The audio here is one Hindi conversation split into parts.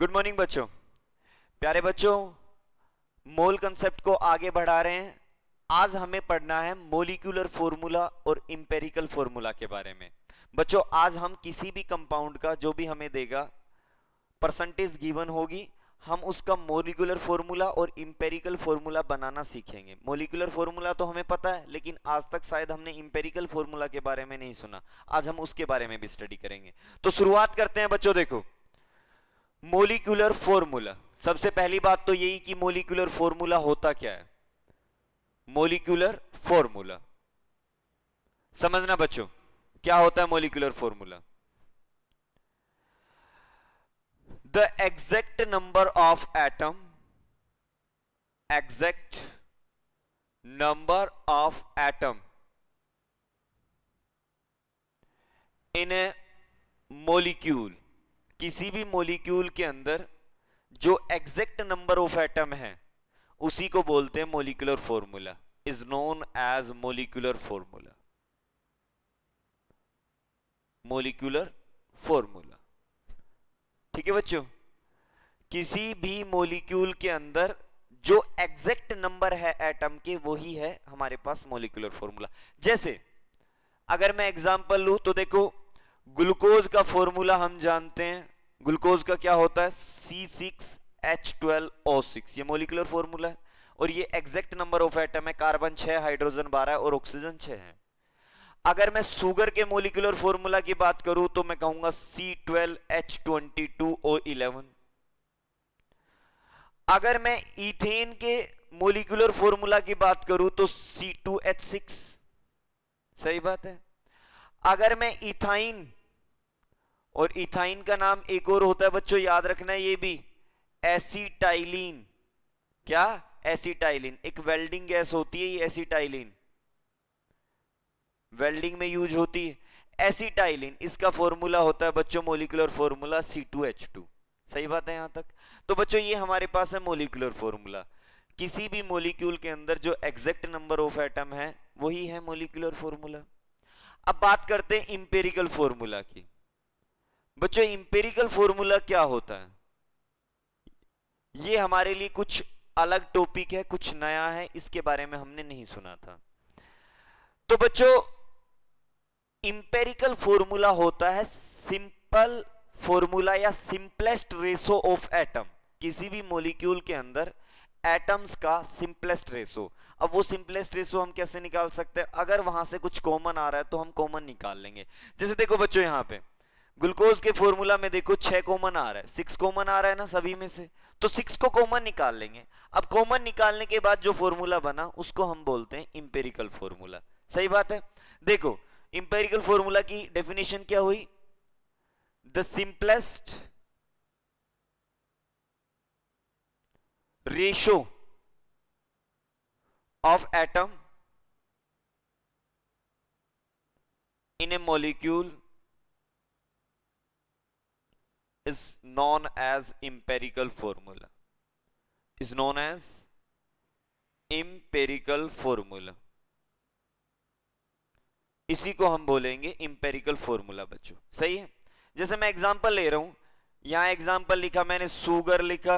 गुड मॉर्निंग बच्चों। प्यारे बच्चों, मोल कंसेप्ट को आगे बढ़ा रहे हैं। आज हमें पढ़ना है मोलिक्यूलर फॉर्मूला और इंपेरिकल फॉर्मूला के बारे में। बच्चों, आज हम किसी भी कंपाउंड का जो भी हमें देगा, परसेंटेज गिवन होगी, हम उसका मोलिकुलर फॉर्मूला और इंपेरिकल फॉर्मूला बनाना सीखेंगे। मोलिकुलर फॉर्मूला तो हमें पता है, लेकिन आज तक शायद हमने इंपेरिकल फॉर्मूला के बारे में नहीं सुना। आज हम उसके बारे में भी स्टडी करेंगे। तो शुरुआत करते हैं बच्चों। देखो, मोलिकुलर फॉर्मूला, सबसे पहली बात तो यही कि मोलिकुलर फॉर्मूला होता क्या है। मोलिकुलर फॉर्मूला समझना बच्चों, क्या होता है molecular formula. The exact number of atom, exact number of atom in A molecule, किसी भी मोलिक्यूल के अंदर जो एग्जैक्ट नंबर ऑफ एटम है उसी को बोलते हैं molecular formula, is known as molecular formula. Molecular formula, ठीक है बच्चों। किसी भी मोलिक्यूल के अंदर जो एग्जैक्ट नंबर है एटम के, वही है हमारे पास मोलिकुलर फॉर्मूला। जैसे अगर मैं एग्जांपल लूं तो देखो, ग्लूकोज का फॉर्मूला हम जानते हैं। ग्लूकोज का क्या होता है? C6H12O6, ये मोलिकुलर फॉर्मूला है और ये एग्जैक्ट नंबर ऑफ एटम है। कार्बन 6, हाइड्रोजन 12 और ऑक्सीजन 6 है। अगर मैं शुगर के मोलिकुलर फॉर्मूला की बात करूं तो मैं कहूंगा C12H22O11। अगर मैं इथेन के मोलिकुलर फॉर्मूला की बात करूं तो C2H6, सही बात है। अगर मैं इथाइन, और इथाइन का नाम एक और होता है बच्चों, याद रखना ये भी, एसिटाइलिन। क्या? एसिटाइलिन। एक वेल्डिंग गैस होती है ये एसिटाइलिन, वेल्डिंग में यूज होती है एसिटाइलिन। इसका फॉर्मूला होता है बच्चों मोलिकुलर फॉर्मूला C2H2। सही बात है यहां तक? तो बच्चों ये हमारे पास है मोलिकुलर फॉर्मूला। किसी भी मोलिक्यूल के अंदर जो एग्जैक्ट नंबर ऑफ एटम है वही है मोलिकुलर फॉर्मूला। अब बात करते हैं इंपेरिकल फॉर्मूला की। बच्चों, इंपेरिकल फॉर्मूला क्या होता है? ये हमारे लिए कुछ अलग टॉपिक है, कुछ नया है, इसके बारे में हमने नहीं सुना था। तो बच्चों, इंपेरिकल फॉर्मूला होता है सिंपल फॉर्मूला या सिंपलेस्ट रेशो ऑफ एटम। किसी भी मॉलिक्यूल के अंदर एटम्स का सिंपलेस्ट रेशो। अब वो सिंपलेस्ट रेशो हम कैसे निकाल सकते हैं? अगर वहां से कुछ कॉमन आ रहा है तो हम कॉमन निकाल लेंगे। जैसे देखो बच्चों, यहां पे ग्लूकोज के फॉर्मूला में देखो 6 कॉमन आ रहा है, 6 कॉमन आ रहा है ना सभी में से, तो 6 को कॉमन निकाल लेंगे। अब कॉमन निकालने के बाद जो फॉर्मूला बना उसको हम बोलते हैं इंपेरिकल फॉर्मूला। सही बात है। देखो, इंपेरिकल फॉर्मूला की डेफिनेशन क्या हुई? The simplest ratio of atom in A molecule is known as empirical formula, is known as empirical formula। इसी को हम बोलेंगे इंपेरिकल फॉर्मूला बच्चों। सही है। जैसे मैं एग्जांपल ले रहा हूं, यहां एग्जांपल लिखा मैंने, शुगर लिखा,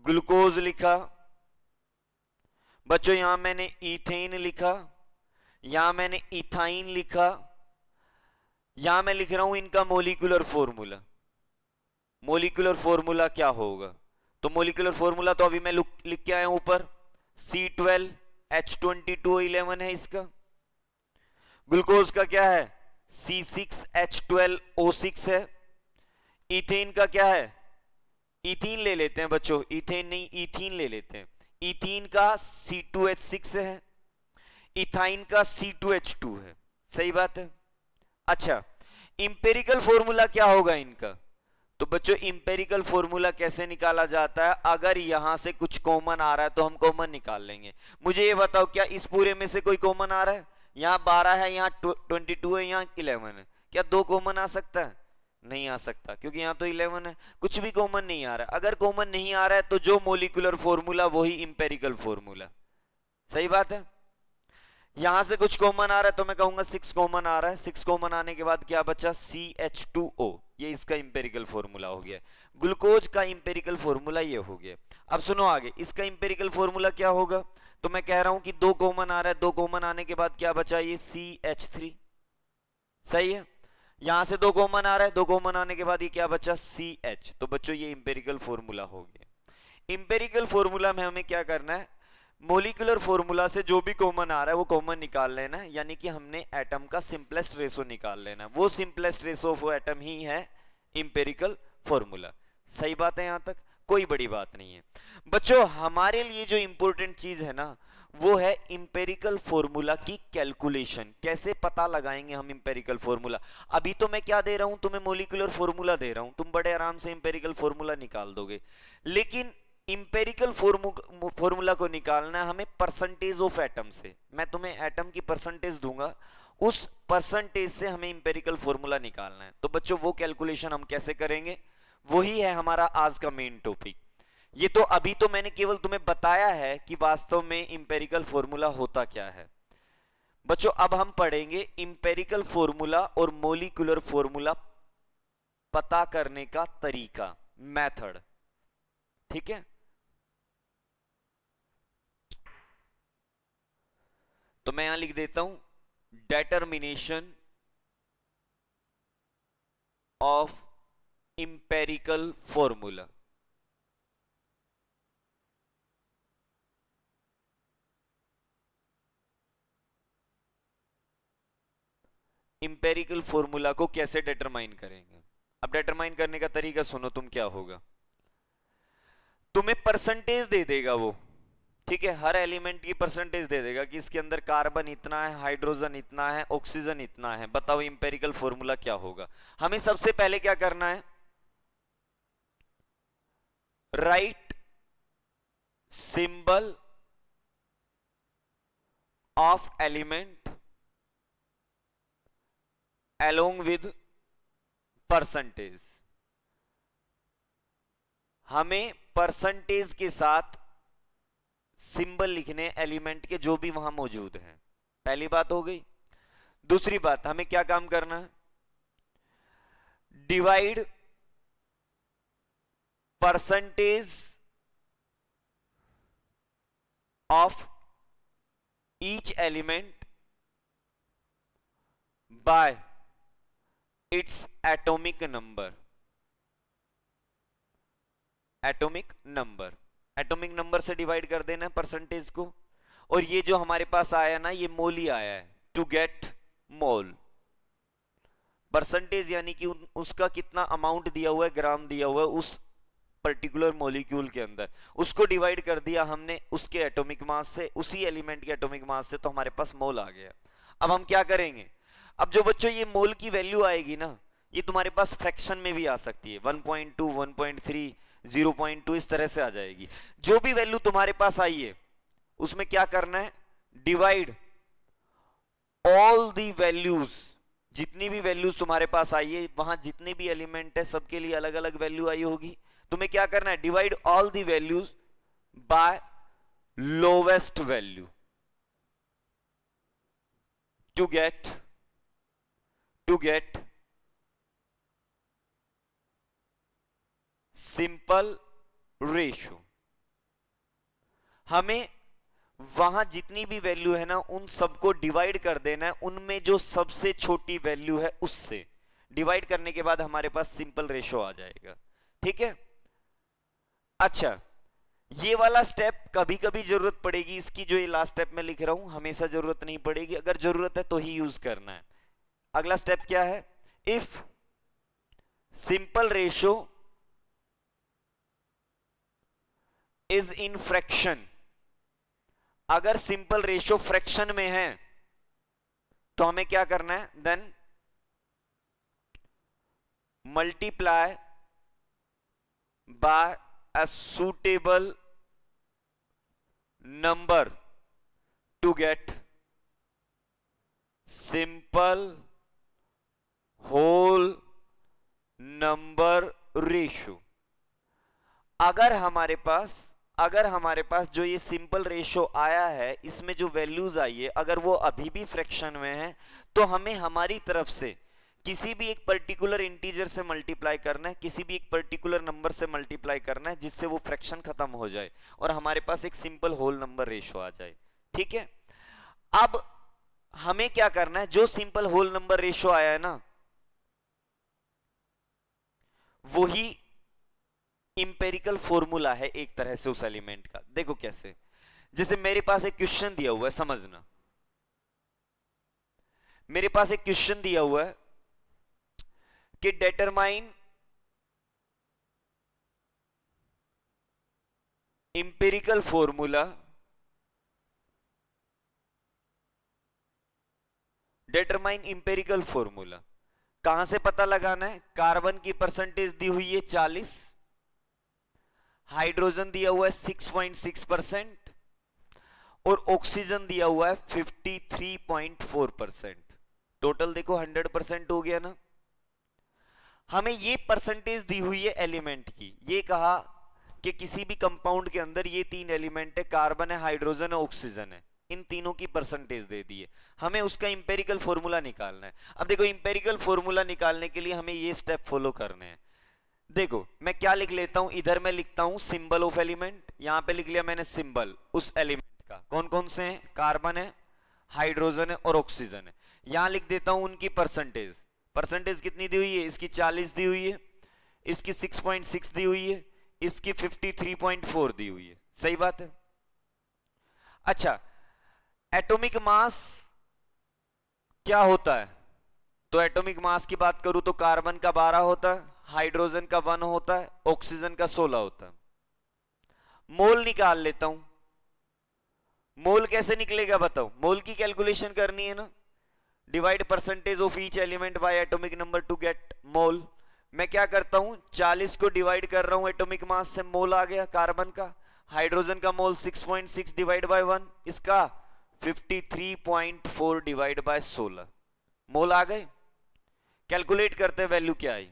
ग्लूकोज लिखा बच्चों, यहां मैंने इथेन लिखा, यहां मैंने इथाइन लिखा, यहां मैं लिख रहा हूं इनका मोलिकुलर फॉर्मूला। मोलिकुलर फॉर्मूला क्या होगा? तो मोलिकुलर फॉर्मूला तो अभी मैं लिख के आया हूं ऊपर, C12H22O11 है इसका। ग्लूकोज का क्या है? C6H12O6 है। इथेन का क्या है? इथीन ले लेते हैं बच्चों, इथेन नहीं इथीन ले लेते हैं। इथीन का C2H6 है, इथाइन का C2H2 है। सही बात है। अच्छा, इंपेरिकल फॉर्मूला क्या होगा इनका? तो बच्चों, इंपेरिकल फॉर्मूला कैसे निकाला जाता है? अगर यहां से कुछ कॉमन आ रहा है तो हम कॉमन निकाल लेंगे। मुझे ये बताओ, क्या इस पूरे में से कोई कॉमन आ रहा है? यहां 12 है, यहां 22 है, यहां 11 है। क्या 2 कॉमन आ सकता है? नहीं आ सकता, क्योंकि यहां तो 11 है। कुछ भी कॉमन नहीं आ रहा है। अगर कॉमन नहीं आ रहा है तो जो मोलिकुलर फॉर्मूला वही इंपेरिकल फॉर्मूला। सही बात है। यहां से कुछ कॉमन आ रहा है तो मैं कहूंगा 6 कॉमन आ रहा है। 6 कॉमन आने के बाद क्या बचा, CH2O। ये इसका इंपेरिकल फॉर्मूला हो गया। ग्लूकोज का इंपेरिकल फॉर्मूला ये हो गया। अब सुनो आगे, इसका इंपेरिकल फॉर्मूला क्या होगा, तो मैं कह रहा हूं कि 2 कॉमन आ रहा है, 2 कॉमन आने के बाद क्या बचा, ये CH3। सही है। यहां से 2 कॉमन आ रहा है, 2 कॉमन आने के बाद ये क्या बचा, CH। तो बच्चों ये इंपेरिकल फॉर्मूला हो गया। इंपेरिकल फॉर्मूला में हमें क्या करना है, मोलिकुलर फॉर्मूला से जो भी कॉमन आ रहा है वो कॉमन निकाल लेना है, यानी कि हमने एटम का सिंपलेस्ट रेशो निकाल लेना है। वो सिंपलेस्ट रेशो ऑफ एटम ही है इंपेरिकल फॉर्मूला। सही बात है, यहां तक कोई बड़ी बात नहीं है। बच्चों हमारे लिए जो इंपॉर्टेंट चीज है ना, वो है इंपेरिकल फॉर्मूला की कैलकुलेशन। कैसे पता लगाएंगे हम इंपेरिकल फॉर्मूला। अभी तो मैं क्या दे रहा हूं तुम्हें, मोलिकुलर फॉर्मूला दे रहा हूं, तुम बड़े आराम से इंपेरिकल फॉर्मूला निकाल दोगे। लेकिन इंपेरिकल फॉर्मूला को निकालना है हमें परसेंटेज ऑफ एटम से। मैं तुम्हें एटम की परसेंटेज दूंगा, उस परसेंटेज से हमें इंपेरिकल फॉर्मूला निकालना है। तो बच्चों वो कैलकुलेशन हम कैसे करेंगे, वही है हमारा आज का मेन टॉपिक। ये तो अभी तो मैंने केवल तुम्हें बताया है कि वास्तव में इंपेरिकल फॉर्मूला होता क्या है। बच्चों अब हम पढ़ेंगे इंपेरिकल फॉर्मूला और मोलिकुलर फॉर्मूला पता करने का तरीका, मेथड। ठीक है, तो मैं यहां लिख देता हूं, determination of empirical formula. Empirical formula को कैसे डिटरमाइन करेंगे। अब डिटरमाइन करने का तरीका सुनो तुम, क्या होगा, तुम्हें परसेंटेज दे देगा वो। ठीक है, हर एलिमेंट की परसेंटेज दे देगा कि इसके अंदर कार्बन इतना है, हाइड्रोजन इतना है, ऑक्सीजन इतना है। बताओ इंपेरिकल फॉर्मूला क्या होगा। हमें सबसे पहले क्या करना है, right symbol of element along with percentage. हमें परसेंटेज के साथ सिंबल लिखने एलिमेंट के जो भी वहां मौजूद हैं। पहली बात हो गई। दूसरी बात, हमें क्या काम करना है, divide percentage of each element bye its atomic number. Atomic number, atomic number से डिवाइड कर देना है परसेंटेज को। और ये जो हमारे पास आया ना, ये मोल ही आया है, टू गेट मोल। परसेंटेज यानी कि उसका कितना अमाउंट दिया हुआ है, ग्राम दिया हुआ है उस पर्टिकुलर मॉलिक्यूल के अंदर, उसको डिवाइड कर दिया हमने उसके एटॉमिक मास से, उसी एलिमेंट के एटॉमिक मास से, तो हमारे पास मोल आ गया। अब हम क्या करेंगे, अब जो बच्चों ये मोल की वैल्यू आएगी ना, ये तुम्हारे पास फ्रैक्शन में भी आ सकती है, 1.2, 1.3, 0.2 इस तरह से आ जाएगी। जो भी वैल्यू तुम्हारे पास आई है उसमें क्या करना है, डिवाइड ऑल दी वैल्यूज। जितनी भी वैल्यूज तुम्हारे पास आई है, वहां जितने भी एलिमेंट है सबके लिए अलग अलग वैल्यू आई होगी। तुम्हें क्या करना है, divide all the values by lowest value to get simple ratio. हमें वहां जितनी भी वैल्यू है ना, उन सबको डिवाइड कर देना है, उनमें जो सबसे छोटी वैल्यू है उससे डिवाइड करने के बाद हमारे पास सिंपल रेशियो आ जाएगा। ठीक है, अच्छा ये वाला स्टेप कभी कभी जरूरत पड़ेगी इसकी, जो ये लास्ट स्टेप में लिख रहा हूं, हमेशा जरूरत नहीं पड़ेगी, अगर जरूरत है तो ही यूज करना है। अगला स्टेप क्या है, if simple ratio is in fraction. अगर सिंपल रेशियो फ्रैक्शन में है तो हमें क्या करना है, then multiply by a suitable number to get simple whole number ratio। अगर हमारे पास अगर हमारे पास जो ये सिंपल रेशो आया है, इसमें जो वैल्यूज आई है, अगर वो अभी भी फ्रैक्शन में है, तो हमें हमारी तरफ से किसी भी एक पर्टिकुलर इंटीजर से मल्टीप्लाई करना है, किसी भी एक पर्टिकुलर नंबर से मल्टीप्लाई करना है, जिससे वो फ्रैक्शन खत्म हो जाए और हमारे पास एक सिंपल होल नंबर रेशो आ जाए। ठीक है, अब हमें क्या करना है, जो सिंपल होल नंबर रेशो आया है ना, वही इंपेरिकल फॉर्मूला है एक तरह से उस एलिमेंट का। देखो कैसे, जैसे मेरे पास एक क्वेश्चन दिया हुआ है, समझना, मेरे पास एक क्वेश्चन दिया हुआ है कि determine empirical formula, determine empirical formula कहां से पता लगाना है? कार्बन की परसेंटेज दी हुई है 40, हाइड्रोजन दिया हुआ है 6.6% और ऑक्सीजन दिया हुआ है 53.4%। टोटल देखो 100% हो गया ना। हमें ये परसेंटेज दी हुई है एलिमेंट की, ये कहा कि किसी भी कंपाउंड के अंदर ये तीन एलिमेंट है, कार्बन है, हाइड्रोजन है, ऑक्सीजन है, इन तीनों की परसेंटेज दे दी है। हमें उसका इंपेरिकल फॉर्मूला निकालना है। अब देखो, इंपेरिकल फॉर्मूला निकालने के लिए हमें ये स्टेप फॉलो करने हैं। देखो मैं क्या लिख लेता हूं, इधर मैं लिखता हूं सिंबल ऑफ एलिमेंट, यहां पे लिख लिया मैंने सिंबल उस एलिमेंट का, कौन कौन से हैं, कार्बन है, हाइड्रोजन है और ऑक्सीजन है। यहां लिख देता हूं उनकी परसेंटेज, परसेंटेज कितनी दी हुई है, इसकी 40 दी हुई है, इसकी 6.6 दी हुई है, इसकी 53.4 दी हुई है। सही बात है। अच्छा, एटॉमिक मास क्या होता है? तो एटॉमिक मास की बात करूं तो कार्बन का 12 होता है, हाइड्रोजन का 1 होता है, ऑक्सीजन का 16 होता है। मोल निकाल लेता हूं। मोल कैसे निकलेगा बताओ? मोल की कैलकुलेशन करनी है ना, divide percentage of each element by atomic number to get mole. मैं क्या करता हूं, 40 को डिवाइड कर रहा हूं एटॉमिक मास से, मोल आ गया कार्बन का। हाइड्रोजन का मोल 6.6 डिवाइड बाय 1, इसका 53.4 डिवाइड बाय 16, मोल आ गए। कैलकुलेट करते हैं वैल्यू क्या आई।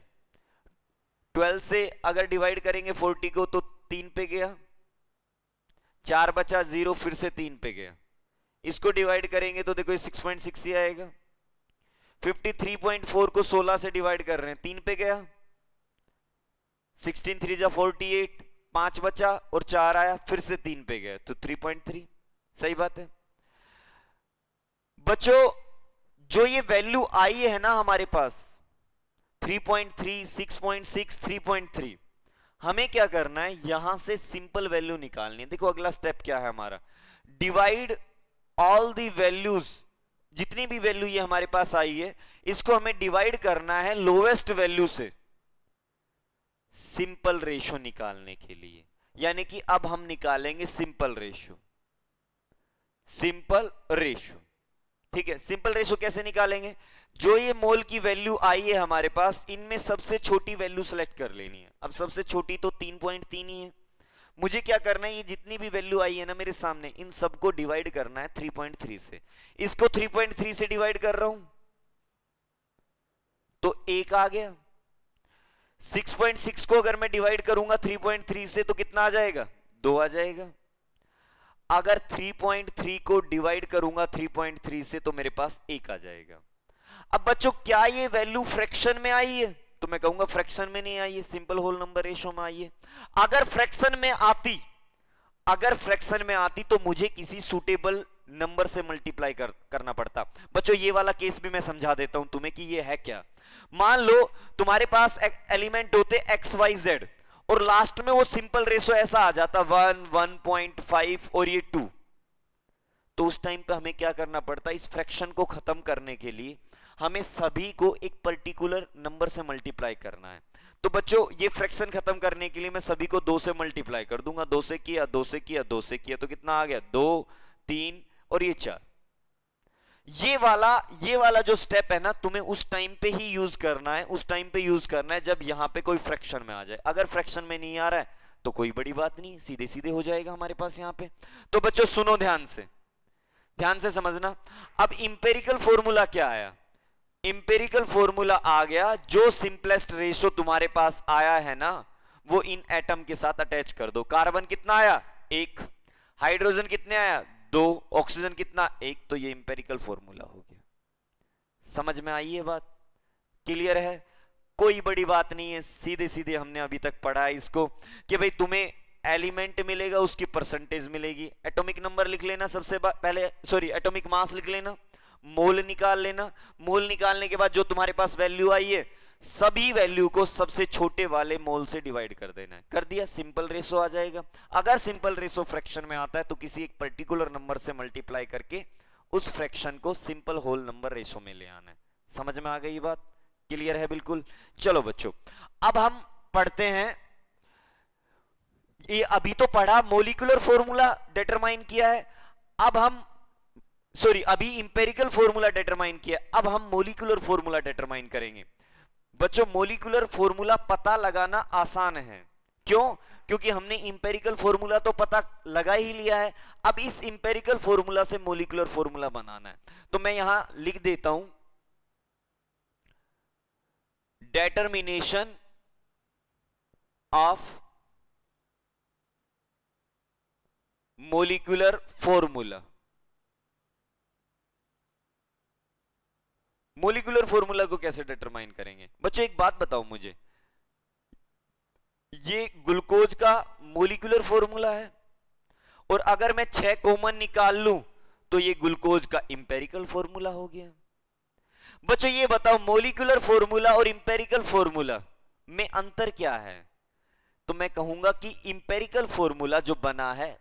12 से अगर डिवाइड करेंगे 40 को तो 3 पे गया, 4 बचा 0, फिर से 3 पे गया। इसको डिवाइड करेंगे तो देखो 6.6 ही आएगा। 53.4 को 16 से डिवाइड कर रहे हैं, 3 पे गया, 16 3 जा 48, 5 बचा और 4 आया, फिर से 3 पे गया तो 3.3। सही बात है बच्चों। जो ये वैल्यू आई है ना हमारे पास 3.3, 6.6, 3.3, हमें क्या करना है, यहां से सिंपल वैल्यू निकालनी है। देखो अगला स्टेप क्या है हमारा, डिवाइड ऑल दी वैल्यूज, जितनी भी वैल्यू ये हमारे पास आई है, इसको हमें डिवाइड करना है लोवेस्ट वैल्यू से सिंपल रेशो निकालने के लिए। यानी कि अब हम निकालेंगे सिंपल रेशो, सिंपल रेशो। ठीक है, सिंपल रेशो कैसे निकालेंगे? जो ये मोल की वैल्यू आई है हमारे पास, इनमें सबसे छोटी वैल्यू सेलेक्ट कर लेनी है। अब सबसे छोटी तो 3.3 ही है। मुझे क्या करना है, ये जितनी भी वैल्यू आई है ना मेरे सामने, इन सबको डिवाइड करना है 3.3 से। इसको 3.3 से डिवाइड कर रहा हूं तो 1 आ गया। 6.6 को अगर मैं डिवाइड करूंगा 3.3 से तो कितना आ जाएगा, 2 आ जाएगा। अगर 3.3 को डिवाइड करूंगा 3.3 से तो मेरे पास 1 आ जाएगा। अब बच्चों क्या ये वैल्यू फ्रैक्शन में आई है? तो मैं कहूंगा फ्रैक्शन में नहीं आई है, सिंपल होल नंबर रेशो में आई है। अगर फ्रैक्शन में आती, अगर फ्रैक्शन में आती तो मुझे किसी सूटेबल नंबर से मल्टीप्लाई करना पड़ता। बच्चों ये वाला केस भी मैं समझा देता हूं तुम्हें कि ये है क्या। मान लो तुम्हारे पास एलिमेंट होते एक्स वाई जेड और लास्ट में वो सिंपल रेशो ऐसा आ जाता 1, 1.5 और ये 2, तो उस टाइम पे हमें क्या करना पड़ता, इस फ्रैक्शन को खत्म करने के लिए हमें सभी को एक पर्टिकुलर नंबर से मल्टीप्लाई करना है। तो बच्चों ये फ्रैक्शन खत्म करने के लिए मैं सभी को 2 से मल्टीप्लाई कर दूंगा। 2 से किया, 2 से किया, 2 से किया, तो कितना आ गया, 2, 3 और ये 4। ये वाला जो स्टेप है ना, तुम्हें उस टाइम पे ही यूज करना है, उस टाइम पे यूज करना है जब यहां पे कोई फ्रैक्शन में आ जाए। अगर फ्रैक्शन में नहीं आ रहा है तो कोई बड़ी बात नहीं, सीधे सीधे हो जाएगा हमारे पास यहां पे। तो बच्चों सुनो ध्यान से समझना। अब इंपेरिकल फॉर्मूला क्या आया? इंपेरिकल फॉर्मूला आ गया, जो सिंपलेस्ट रेशो तुम्हारे पास आया है ना, वो इन एटम के साथ अटैच कर दो। कार्बन कितना आया, एक, हाइड्रोजन कितने आया 2, ऑक्सीजन कितना 1, तो ये इंपेरिकल फॉर्मूला हो गया। समझ में आई ये बात? क्लियर है? कोई बड़ी बात नहीं है, सीधे सीधे हमने अभी तक पढ़ा है इसको कि भाई तुम्हें एलिमेंट मिलेगा, उसकी परसेंटेज मिलेगी। एटॉमिक नंबर लिख लेना सबसे पहले, सॉरी एटॉमिक मास लिख लेना, मोल निकाल लेना। मोल निकालने के बाद जो तुम्हारे पास वैल्यू आई है, सभी वैल्यू को सबसे छोटे वाले मोल से डिवाइड कर देना है। कर दिया, सिंपल रेशो आ जाएगा। अगर सिंपल रेशो फ्रैक्शन में आता है तो किसी एक पर्टिकुलर नंबर से मल्टीप्लाई करके उस फ्रैक्शन को सिंपल होल नंबर रेशो में ले आना है। समझ में आ गई ये बात? क्लियर है बिल्कुल? चलो बच्चों, अब हम पढ़ते हैं, ये अभी तो पढ़ा, मॉलिक्यूलर फॉर्मूला डिटरमाइन किया है। अब हम अभी इंपेरिकल फॉर्मूला डिटरमाइन किया, अब हम मॉलिक्यूलर फॉर्मूला डिटरमाइन करेंगे। बच्चों मॉलिक्यूलर फॉर्मूला पता लगाना आसान है, क्यों? क्योंकि हमने इंपेरिकल फॉर्मूला तो पता लगा ही लिया है। अब इस इंपेरिकल फॉर्मूला से मॉलिक्यूलर फॉर्मूला बनाना है। तो मैं यहां लिख देता हूं, determination of molecular formula. Molecular formula को कैसे डिटरमाइन करेंगे? बच्चों एक बात बताओ मुझे, ये ग्लूकोज का मॉलिक्यूलर फॉर्मूला है, और अगर मैं 6 कॉमन निकाल लूं तो ये ग्लूकोज का इंपेरिकल फॉर्मूला हो गया। बच्चों ये बताओ, मॉलिक्यूलर फॉर्मूला और इंपेरिकल फॉर्मूला में अंतर क्या है? तो मैं कहूंगा कि इंपेरिकल फॉर्मूला जो बना है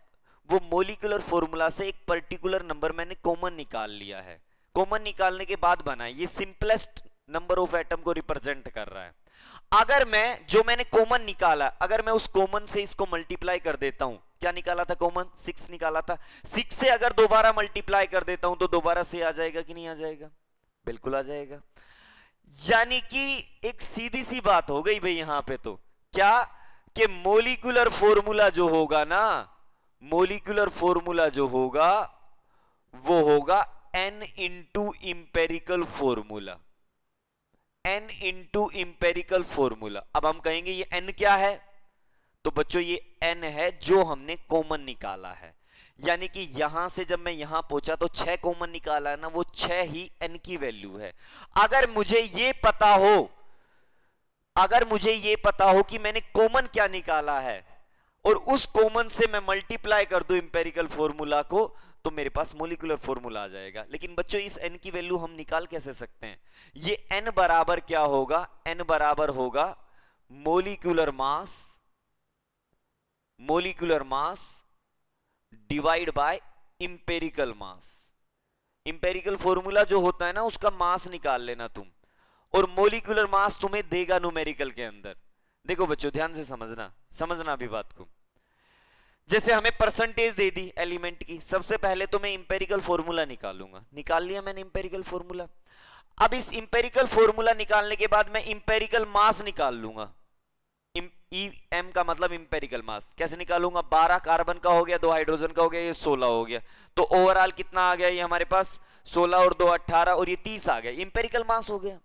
वो मॉलिक्यूलर फॉर्मूला से एक पर्टिकुलर नंबर मैंने कॉमन निकाल लिया है। कॉमन निकालने के बाद बना है, ये सिंपलेस्ट नंबर ऑफ एटम को रिप्रेजेंट कर रहा है। अगर मैं जो मैंने कॉमन निकाला, अगर मैं उस कॉमन से इसको मल्टीप्लाई कर देता हूं, क्या निकाला था कॉमन? 6 निकाला था। 6 से अगर दोबारा मल्टीप्लाई कर देता हूं तो दोबारा से आ जाएगा कि नहीं आ जाएगा? बिल्कुल आ जाएगा। यानी कि एक सीधी सी बात हो गई भाई यहां पे। तो क्या कि मॉलिक्यूलर फॉर्मूला जो होगा ना, मॉलिक्यूलर फॉर्मूला जो होगा वो होगा n into empirical formula, n into empirical formula. अब हम कहेंगे ये n क्या है? तो बच्चों ये n है जो हमने कॉमन निकाला है। यानी कि यहां से जब मैं यहां पहुंचा तो 6 कॉमन निकाला है ना, वो 6 ही n की वैल्यू है। अगर मुझे ये पता हो, अगर मुझे ये पता हो कि मैंने कॉमन क्या निकाला है और उस कॉमन से मैं मल्टीप्लाई कर दूं इंपेरिकल फॉर्मूला को, तो मेरे पास मॉलिक्यूलर फॉर्मूला आ जाएगा। लेकिन बच्चों इस n की वैल्यू हम निकाल कैसे सकते हैं? ये n बराबर क्या होगा? n बराबर होगा molecular mass, molecular mass divide by empirical mass. Empirical formula जो होता है ना, उसका मास निकाल लेना तुम, और मॉलिक्यूलर मास तुम्हें देगा न्यूमेरिकल के अंदर। देखो बच्चों ध्यान से समझना, समझना अभी बात को। जैसे हमें परसेंटेज दे दी एलिमेंट की, सबसे पहले तो मैं इंपेरिकल फॉर्मूला निकालूंगा। निकाल लिया मैंने इंपेरिकल फॉर्मूला। अब इस इंपेरिकल फॉर्मूला निकालने के बाद मैं इंपेरिकल मास निकाल लूंगा। एम का मतलब इंपेरिकल मास। कैसे निकालूंगा? 12 कार्बन का हो गया, 2 हाइड्रोजन का हो गया, ये 16 हो गया। तो ओवरऑल कितना आ गया? ये हमारे पास 16 और 2 18 और ये 30 आ गया। इंपेरिकल मास हो गया।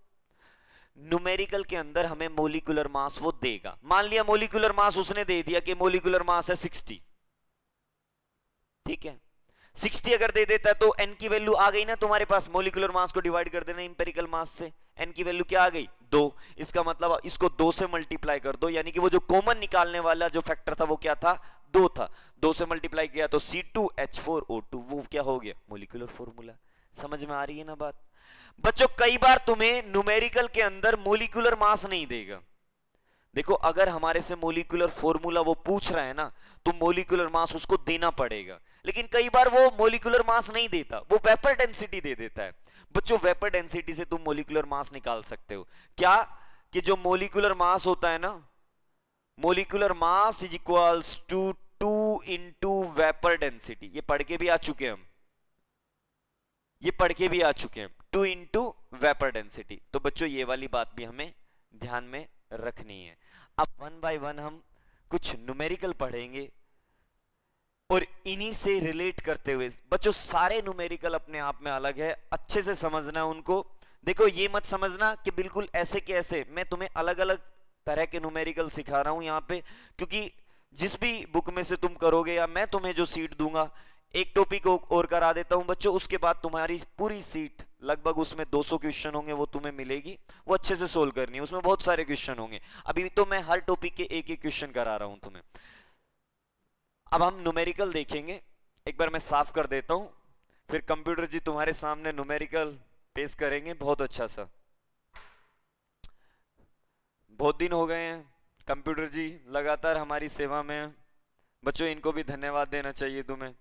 न्यूमेरिकल के अंदर हमें मॉलिक्यूलर मास वो देगा। मान लिया मॉलिक्यूलर मास उसने दे दिया कि मॉलिक्यूलर मास है 60, ठीक है। 60 अगर दे देता है तो n की वैल्यू आ गई ना तुम्हारे पास। मॉलिक्यूलर मास को डिवाइड कर देना इंपेरिकल मास से, n की वैल्यू क्या आ गई? 2। इसका मतलब इसको 2 से मल्टीप्लाई कर दो, यानी कि वो जो कॉमन निकालने वाला जो फैक्टर था वो क्या था? 2 था। 2 से मल्टीप्लाई किया तो C2H4O2, वो क्या हो गया? Molecular formula. समझ में आ रही है ना बात? बच्चों कई बार तुम्हें न्यूमेरिकल के अंदर मॉलिक्यूलर मास नहीं देगा। देखो अगर हमारे से मॉलिक्यूलर फॉर्मूला वो पूछ रहा है ना, तो मॉलिक्यूलर मास उसको देना पड़ेगा। लेकिन कई बार वो मॉलिक्यूलर मास नहीं देता, वो वेपर डेंसिटी दे देता है। बच्चों वेपर डेंसिटी से तुम मॉलिक्यूलर मास निकाल सकते हो। क्या? कि जो मॉलिक्यूलर मास होता है ना, molecular mass is equals to 2 into vapour density. ये पढ़ के भी आ चुके हम, ये पढ़ के भी आ चुके हैं, 2 इंटू वेपर डेंसिटी। तो बच्चों ये वाली बात भी हमें ध्यान में रखनी है। अब 1 बाय 1 हम कुछ न्यूमेरिकल पढ़ेंगे और इन्हीं से रिलेट करते हुए। बच्चों सारे न्यूमेरिकल अपने आप में अलग है, अच्छे से समझना है उनको। देखो ये मत समझना कि बिल्कुल ऐसे के ऐसे, मैं तुम्हें अलग अलग तरह के न्यूमेरिकल सिखा रहा हूं यहां पे, क्योंकि जिस भी बुक में से तुम करोगे या मैं तुम्हें जो सीट दूंगा, एक टॉपिक और करा देता हूं बच्चों, उसके बाद तुम्हारी पूरी सीट लगभग उसमें 200 क्वेश्चन होंगे, वो तुम्हें मिलेगी, वो अच्छे से सोल्व करनी है, उसमें बहुत सारे क्वेश्चन होंगे। अभी तो मैं हर टॉपिक के एक एक क्वेश्चन करा रहा हूं तुम्हें। अब हम न्यूमेरिकल देखेंगे, एक बार मैं साफ कर देता हूं, फिर कंप्यूटर जी तुम्हारे सामने न्यूमेरिकल पेश करेंगे बहुत अच्छा सा। बहुत दिन हो गए हैं, कंप्यूटर जी लगातार हमारी सेवा में हैं। बच्चों इनको भी धन्यवाद देना चाहिए तुम्हें।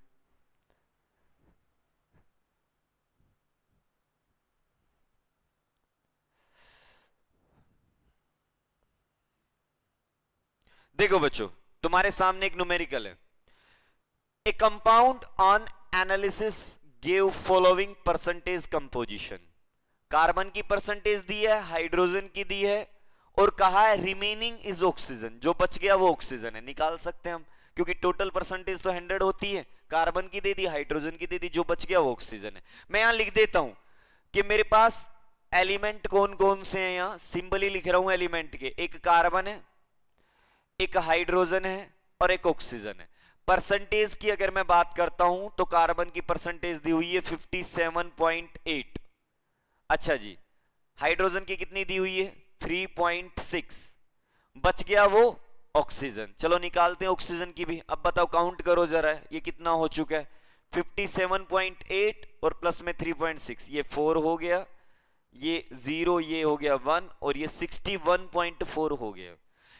देखो बच्चों, तुम्हारे सामने एक न्यूमेरिकल है। ए compound on analysis give following percentage composition. Carbon की परसेंटेज दी है, हाइड्रोजन की दी है, और कहा है रिमेनिंग इज ऑक्सीजन, जो बच गया वो ऑक्सीजन है। निकाल सकते हैं हम, क्योंकि टोटल परसेंटेज तो 100 होती है, कार्बन की दे दी, हाइड्रोजन की दे दी, जो बच गया वो ऑक्सीजन है। मैं यहां लिख देता हूं कि मेरे पास एलिमेंट कौन कौन से हैं, यहां सिंबल ही लिख रहा हूं एलिमेंट के, एक कार्बन है, एक हाइड्रोजन है और एक ऑक्सीजन है। परसेंटेज की अगर मैं बात करता हूं तो कार्बन की परसेंटेज दी हुई है 57.8। अच्छा जी, हाइड्रोजन की कितनी दी हुई है 3.6, बच गया वो ऑक्सीजन। चलो निकालते हैं ऑक्सीजन की भी। अब बताओ, काउंट करो जरा, ये कितना हो चुका है 57.8 और प्लस में 3.6, ये 4 हो गया, ये 0, ये हो गया 1 और ये 61.4 हो गया।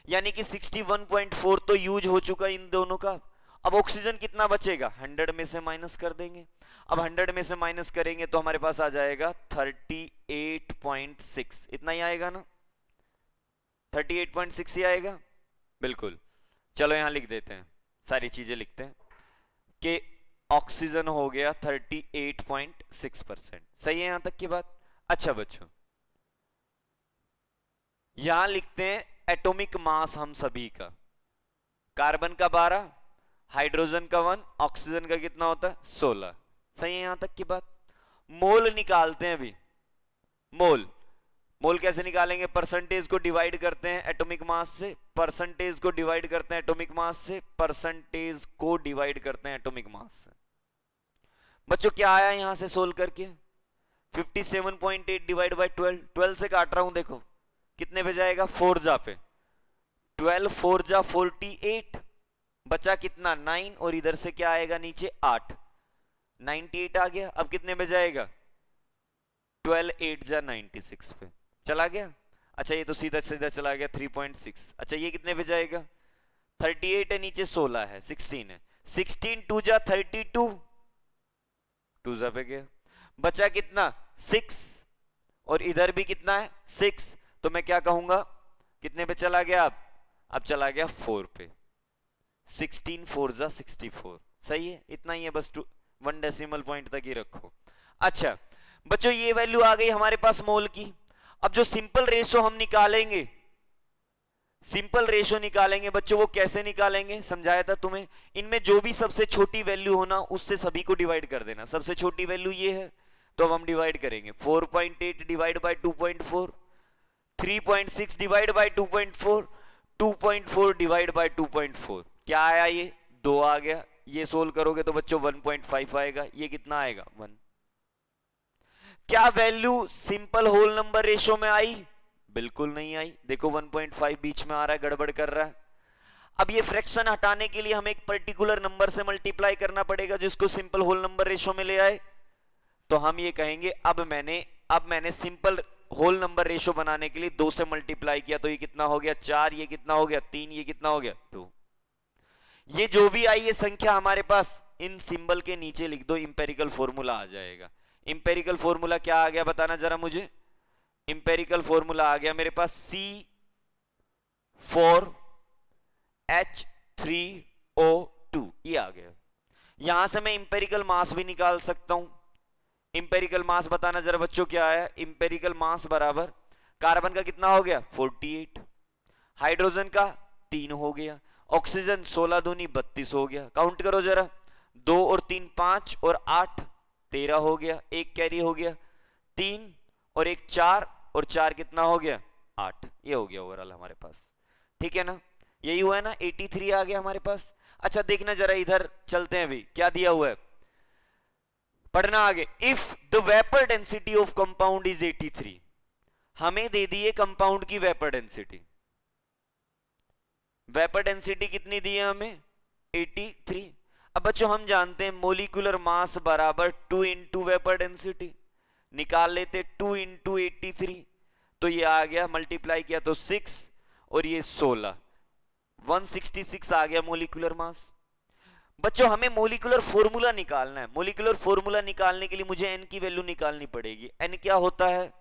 यानी कि 61.4 तो यूज हो चुका इन दोनों का। अब ऑक्सीजन कितना बचेगा, 100 में से माइनस कर देंगे। अब 100 में से माइनस करेंगे तो हमारे पास आ जाएगा 38.6, इतना ही आएगा ना, 38.6 ही आएगा, बिल्कुल। चलो यहां लिख देते हैं, सारी चीजें लिखते हैं कि ऑक्सीजन हो गया 38.6%। सही है यहां तक की बात? अच्छा बच्चों, यहां लिखते हैं एटॉमिक मास हम सभी का। कार्बन का 12, हाइड्रोजन का 1, ऑक्सीजन का कितना होता है 16। सही है यहां तक की बात? मोल निकालते हैं अभी। मोल मोल कैसे निकालेंगे, परसेंटेज को डिवाइड करते हैं एटॉमिक मास से, परसेंटेज को डिवाइड करते हैं एटॉमिक मास से, परसेंटेज को डिवाइड करते हैं एटॉमिक मास से। बच्चों क्या आया यहां से सोल्व करके, 57.8 डिवाइड बाय 12, 12 से काट रहा हूं, देखो कितने पे जाएगा, 4 जा पे, 12 4 जा 48, बचा कितना 9, और इधर से क्या आएगा नीचे 8, 98 आ गया। अब कितने पे जाएगा, 12 8 जा 96 पे चला गया। अच्छा ये तो सीधा सीधा चला गया 3.6। अच्छा ये कितने पे जाएगा, 38 है, नीचे 16 है, 16 है, 16 2 जा 32, 2 जा पे गया, बचा कितना 6, और इधर भी कितना है 6, तो मैं क्या कहूंगा कितने पे चला गया, अब चला गया 4 पे, 16 4 जा 64। सही है, इतना ही है, बस 1 डेसिमल पॉइंट तक ही रखो। अच्छा बच्चों, ये वैल्यू आ गई हमारे पास मोल की। अब जो सिंपल रेशो हम निकालेंगे, सिंपल रेशो निकालेंगे बच्चों, वो कैसे निकालेंगे समझाया था तुम्हें। इनमें जो भी सबसे छोटी वैल्यू हो ना, उससे सभी को डिवाइड कर देना। सबसे छोटी वैल्यू ये है, तो अब हम डिवाइड करेंगे, 4.8 divide by 2.4, 3.6 divide by 2.4, 2.4 divide by 2.4, क्या आया ये 2 आ गया। ये सोल्व करोगे तो बच्चों 1.5 आएगा, ये कितना आएगा 1। क्या value simple whole number ratio में आई, बिल्कुल नहीं आई। देखो 1.5 बीच में आ रहा है, गड़बड़ कर रहा है। अब ये फ्रैक्शन हटाने के लिए हमें एक पर्टिकुलर नंबर से मल्टीप्लाई करना पड़ेगा जिसको सिंपल होल नंबर रेशो में ले आए। तो हम ये कहेंगे अब मैंने सिंपल होल नंबर रेशो बनाने के लिए 2 से मल्टीप्लाई किया, तो ये कितना हो गया 4, ये कितना हो गया 3, ये कितना हो गया 2। ये जो भी आई ये संख्या हमारे पास इन सिंबल के नीचे लिख दो, इंपेरिकल फॉर्मूला आ जाएगा। इंपेरिकल फॉर्मूला क्या आ गया बताना जरा मुझे। इंपेरिकल फॉर्मूला आ गया मेरे पास C4H3O2, ये आ गया। यहां से मैं इंपेरिकल मास भी निकाल सकता हूं। इंपेरिकल मास बताना जरा बच्चों क्या है। इंपेरिकल मास बराबर कार्बन का कितना हो गया 48, हाइड्रोजन का 3 हो गया, ऑक्सीजन 16 दूनी 32 हो गया। काउंट करो जरा, 2 और 3 5 और 8 13 हो गया, एक कैरी हो गया 3 और एक 4 और 4 कितना हो गया 8। ये हो गया ओवरऑल हमारे पास, ठीक है ना। यही हुआ है ना, 83 आ गया हमारे पास। अच्छा देखना जरा, इधर चलते हैं, अभी क्या दिया हुआ है, पढ़ना आगे। If the vapour density of compound is 83, हमें दे दी है कंपाउंड की वेपर डेंसिटी। वेपर डेंसिटी कितनी दी है हमें, 83। अब बच्चों हम जानते हैं मोलिकुलर मास बराबर 2 इंटू वेपर डेंसिटी, निकाल लेते 2 इंटू 83, तो ये आ गया, मल्टीप्लाई किया तो 6 और ये 16, 166 आ गया मोलिकुलर मास। बच्चों हमें मोलिकुलर फॉर्मूला निकालना है। मोलिकुलर फॉर्मूला निकालने के लिए मुझे एन की वैल्यू निकालनी पड़ेगी। एन क्या होता है,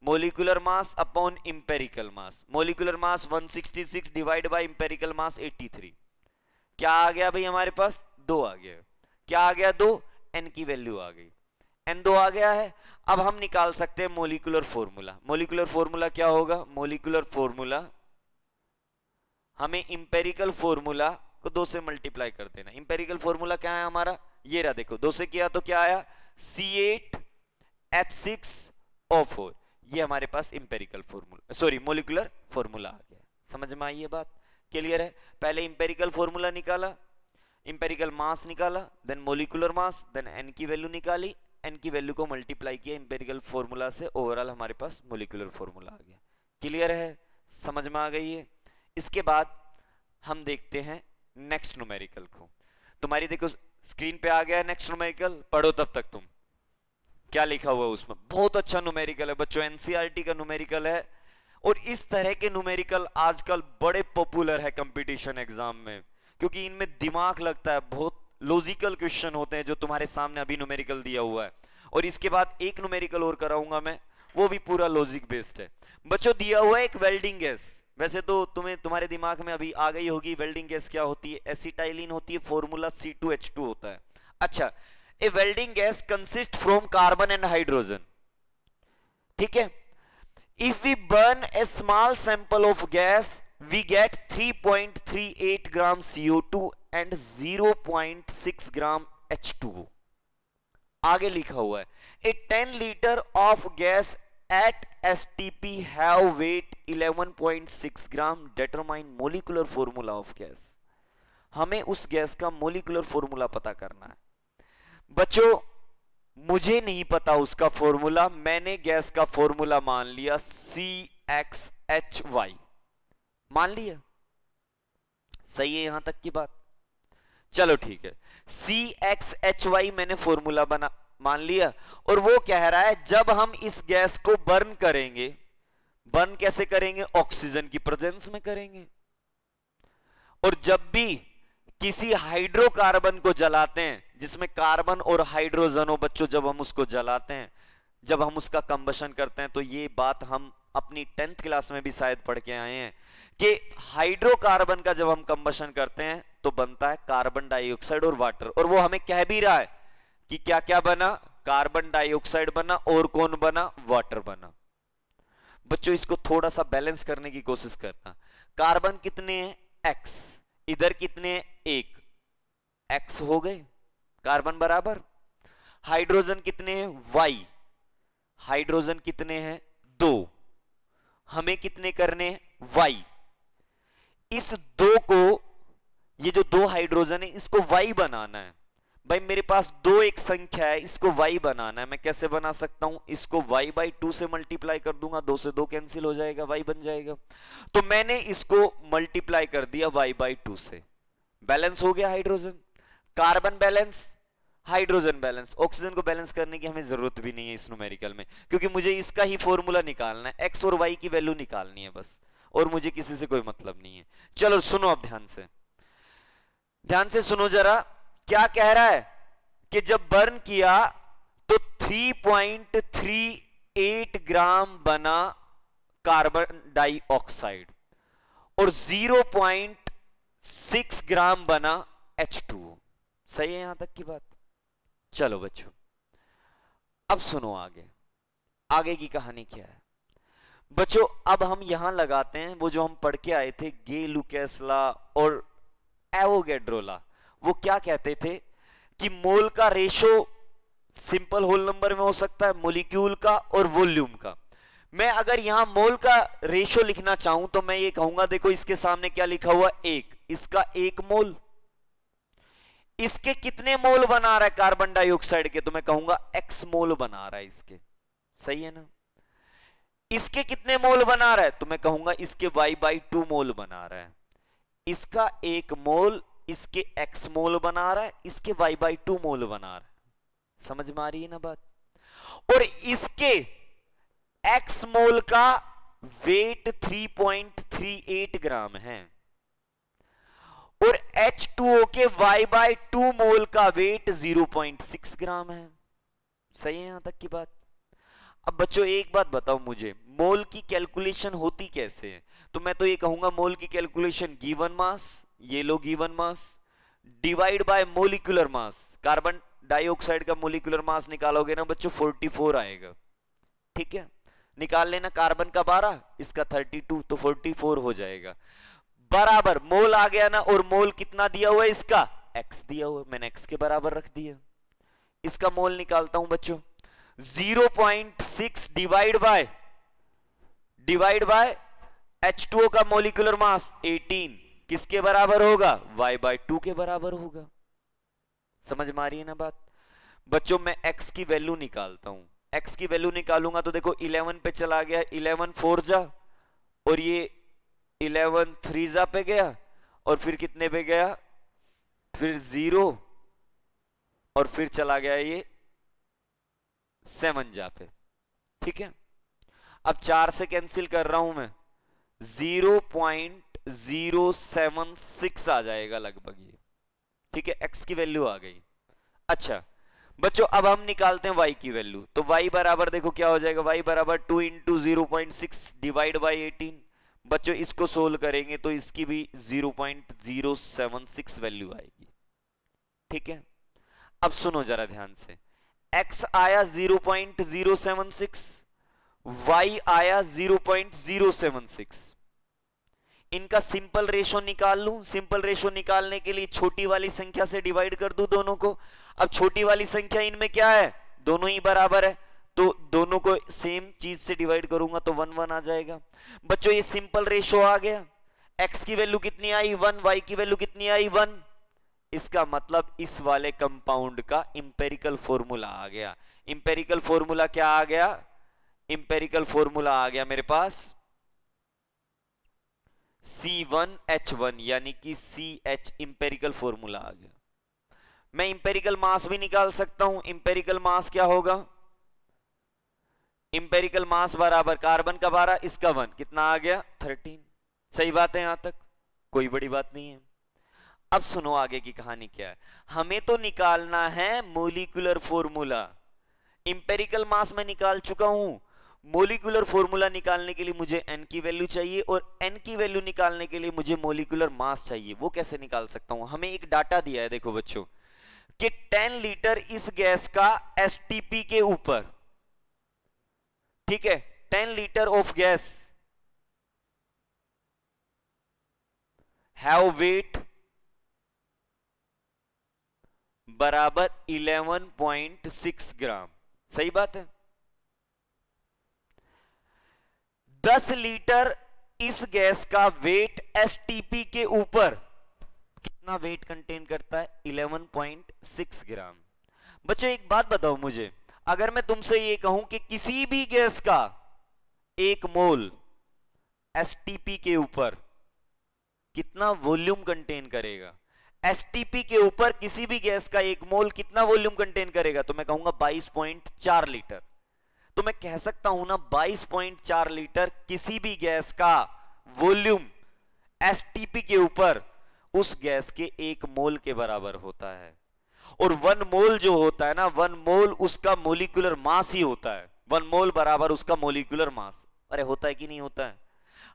molecular mass upon empirical mass. Molecular mass 166 divide by empirical mass 83। क्या आ गया भाई हमारे पास, 2 आ गया। क्या आ गया, 2। एन की वैल्यू आ गई, एन 2 आ गया है। अब हम निकाल सकते हैं मोलिकुलर फॉर्मूला। मोलिकुलर फॉर्मूला क्या होगा, मोलिकुलर फॉर्मूला हमें इंपेरिकल फॉर्मूला को 2 से मल्टीप्लाई कर देना। इंपेरिकल फॉर्मूला क्या है हमारा, ये रहा, देखो 2 से किया तो क्या आया, C8H6O4। ये हमारे पास empirical formula, sorry molecular formula आ गया। समझ में आई ये बात, क्लियर है। पहले इंपेरिकल फॉर्मूला निकाला, इंपेरिकल मास निकाला, then molecular mass, then n की वैल्यू निकाली, एन की वैल्यू को मल्टीप्लाई किया इंपेरिकल फॉर्मूला से, ओवरऑल हमारे पास मोलिकुलर फॉर्मूला आ गया। क्लियर है, समझ में आ गई है। इसके बाद हम देखते हैं नेक्स्ट न्यूमेरिकल को। तुम्हारी देखो स्क्रीन पे आ गया है नेक्स्ट न्यूमेरिकल, पढ़ो तब तक तुम क्या लिखा हुआ है उसमें। बहुत अच्छा न्यूमेरिकल है बच्चों, एनसीईआरटी का न्यूमेरिकल है, और इस तरह के न्यूमेरिकल आजकल बड़े पॉपुलर है कंपटीशन एग्जाम में, क्योंकि इनमें दिमाग लगता है, बहुत लॉजिकल क्वेश्चन होते हैं जो तुम्हारे सामने अभी न्यूमेरिकल दिया हुआ है। और इसके बाद एक न्यूमेरिकल और कराऊंगा मैं, वो भी पूरा लॉजिक बेस्ड है। बच्चों दिया हुआ है एक वेल्डिंग गैस, वैसे तो तुम्हारे दिमाग में अभी आ गई होगी वेल्डिंग गैस क्या होती है, एसिटाइलिन होती है, फॉर्मूला C2H2 होता है। अच्छा, a welding gas consist from carbon and hydrogen, ठीक है। If we burn a small sample of gas we get 3.38 gram CO2 and 0.6 gram H2O। आगे लिखा हुआ है a 10 litre of gas at STP have weight 11.6 gram, determine molecular formula of gas। हमें उस गैस का मोलिकुलर फॉर्मूला पता करना है। बच्चों मुझे नहीं पता उसका फॉर्मूला, मैंने गैस का फॉर्मूला मान लिया CXHY, मान लिया, सही है यहां तक की बात। चलो ठीक है, CXHY मैंने फॉर्मूला मान लिया, और वो कह रहा है जब हम इस गैस को बर्न करेंगे, बर्न कैसे करेंगे, ऑक्सीजन की प्रेजेंस में करेंगे। और जब भी किसी हाइड्रोकार्बन को जलाते हैं जिसमें कार्बन और हाइड्रोजन हो, बच्चों जब हम उसको जलाते हैं, जब हम उसका कंबशन करते हैं, तो ये बात हम अपनी 10th क्लास में भी शायद पढ़ के आए हैं कि हाइड्रोकार्बन का जब हम कंबशन करते हैं तो बनता है कार्बन डाइऑक्साइड और वाटर। और वो हमें कह भी रहा है कि क्या क्या बना, कार्बन डाइऑक्साइड बना, और कौन बना, वाटर बना। बच्चों इसको थोड़ा सा बैलेंस करने की कोशिश करना। कार्बन कितने हैं, X, इधर कितने हैं, 1, X हो गए कार्बन बराबर। हाइड्रोजन कितने हैं, Y, हाइड्रोजन कितने हैं, 2, हमें कितने करने हैं, Y। इस 2 को, ये जो 2 हाइड्रोजन है इसको Y बनाना है। भाई मेरे पास 2 एक संख्या है, इसको Y बनाना है। मैं कैसे बना सकता हूं, इसको Y/2 से मल्टीप्लाई कर दूंगा, 2 से 2 कैंसिल हो जाएगा, Y बन जाएगा। तो मैंने इसको मल्टीप्लाई कर दिया Y/2 से, बैलेंस हो गया hydrogen. Carbon balance, hydrogen balance. Oxygen को बैलेंस करने की हमें जरूरत भी नहीं है इस न्यूमेरिकल में, क्योंकि मुझे इसका ही फॉर्मूला निकालना है, X और Y की वैल्यू निकालनी है बस, और मुझे किसी से कोई मतलब नहीं है। चलो सुनो अब ध्यान से, ध्यान से सुनो जरा, क्या कह रहा है कि जब बर्न किया तो 3.38 ग्राम बना कार्बन डाइऑक्साइड और 0.6 ग्राम बना H2O। सही है यहां तक की बात। चलो बच्चों अब सुनो आगे, आगे की कहानी क्या है। बच्चों अब हम यहां लगाते हैं वो जो हम पढ़ के आए थे, गे लुकेसला और एवोगैड्रोला। वो क्या कहते थे कि मोल का रेशो सिंपल होल नंबर में हो सकता है, मोलिक्यूल का और वॉल्यूम का। मैं अगर यहां मोल का रेशियो लिखना चाहूं तो मैं ये कहूंगा, देखो इसके सामने क्या लिखा हुआ, एक, इसका एक मोल, इसके कितने मोल बना रहा है कार्बन डाइऑक्साइड के, तो मैं कहूंगा एक्स मोल बना रहा है इसके, सही है ना। इसके कितने मोल बना रहा है, तो मैं कहूंगा इसके y/2 मोल बना रहा है। इसका एक मोल इसके x मोल बना रहा है, इसके y/2 मोल बना रहा है। समझ में आ रही है ना बात। और इसके x मोल का वेट 3.38 ग्राम है और H2O के y/2 मोल का वेट 0.6 ग्राम है। सही है यहां तक की बात। अब बच्चों एक बात बताओ मुझे, मोल की कैलकुलेशन होती कैसे है, तो मैं तो ये कहूंगा मोल की कैलकुलेशन गिवन मास, ये लो given mass, divide by molecular mass. Carbon dioxide का मोलिकुलर मास निकालोगे ना बच्चों 44 आएगा, ठीक है। निकाल लेना कार्बन का 12, इसका 32, तो 44 हो जाएगा। बराबर मोल आ गया ना, और मोल कितना दिया हुआ है इसका, x दिया हुआ है, मैंने x के बराबर रख दिया। इसका मोल निकालता हूं बच्चों, 0.6 डिवाइड बाय H2O का मोलिकुलर मास 18, किसके बराबर होगा, y/2 के बराबर होगा। समझ में आ रही है ना बात। बच्चों मैं x की वैल्यू निकालता हूं, x की वैल्यू निकालूंगा तो देखो 11 पे चला गया, 11 4 जा, और ये 11 3 जा पे गया, और फिर कितने पे गया, फिर 0, और फिर चला गया ये 7 जा पे, ठीक है। अब 4 से कैंसिल कर रहा हूं मैं, 0.076 आ जाएगा लगभग ये, ठीक है। x की वैल्यू आ गई। अच्छा बच्चों अब हम निकालते हैं y की वैल्यू, तो y बराबर देखो क्या हो जाएगा, y बराबर 2 इंटू 0.6 डिवाइड बाई 18। बच्चों इसको सोल्व करेंगे तो इसकी भी 0.076 वैल्यू आएगी, ठीक है। अब सुनो जरा ध्यान से, x आया 0.076, y आया 0.076। इनका सिंपल रेशो निकाल लूं, सिंपल रेशो निकालने के लिए छोटी वाली संख्या से डिवाइड कर दूं दोनों को। अब छोटी वाली संख्या इनमें क्या है, दोनों ही बराबर है, तो दोनों को सेम चीज से डिवाइड करूंगा तो 1 1 आ जाएगा। बच्चों ये सिंपल रेशो आ गया, x की वैल्यू कितनी आई 1, y की वैल्यू कितनी आई 1। इसका मतलब इस वाले कंपाउंड का इंपेरिकल फॉर्मूला आ गया। इंपेरिकल फॉर्मूला क्या आ गया, इंपेरिकल फॉर्मूला आ गया मेरे पास C1H1, यानी कि CH इंपेरिकल फॉर्मूला आ गया। मैं इंपेरिकल मास भी निकाल सकता हूं, इंपेरिकल मास क्या होगा, इंपेरिकल मास बराबर कार्बन का 12, इसका 1, कितना आ गया 13। सही बात है, यहां तक कोई बड़ी बात नहीं है। अब सुनो आगे की कहानी क्या है, हमें तो निकालना है मोलिकुलर फॉर्मूला। इंपेरिकल मास में निकाल चुका हूं, मोलिकुलर फॉर्मूला निकालने के लिए मुझे n की वैल्यू चाहिए, और n की वैल्यू निकालने के लिए मुझे मोलिकुलर मास चाहिए। वो कैसे निकाल सकता हूं, हमें एक डाटा दिया है देखो बच्चों कि 10 लीटर इस गैस का STP के ऊपर, ठीक है, 10 litre of gas have weight बराबर 11.6 ग्राम। सही बात है। 10 लीटर इस गैस का वेट STP के ऊपर कितना वेट कंटेन करता है, 11.6 ग्राम। बच्चों एक बात बताओ मुझे, अगर मैं तुमसे ये कहूं कि किसी भी गैस का 1 मोल STP के ऊपर कितना वॉल्यूम कंटेन करेगा, STP के ऊपर किसी भी गैस का 1 मोल कितना वॉल्यूम कंटेन करेगा, तो मैं कहूंगा 22.4 लीटर। तो मैं कह सकता हूं ना 22.4 लीटर किसी भी गैस का वॉल्यूम STP के ऊपर उस गैस के 1 मोल के बराबर होता है। और 1 मोल जो होता है ना, 1 मोल उसका मोलिकुलर मास ही होता है। 1 मोल बराबर उसका मोलिकुलर मास। अरे होता है कि नहीं होता है।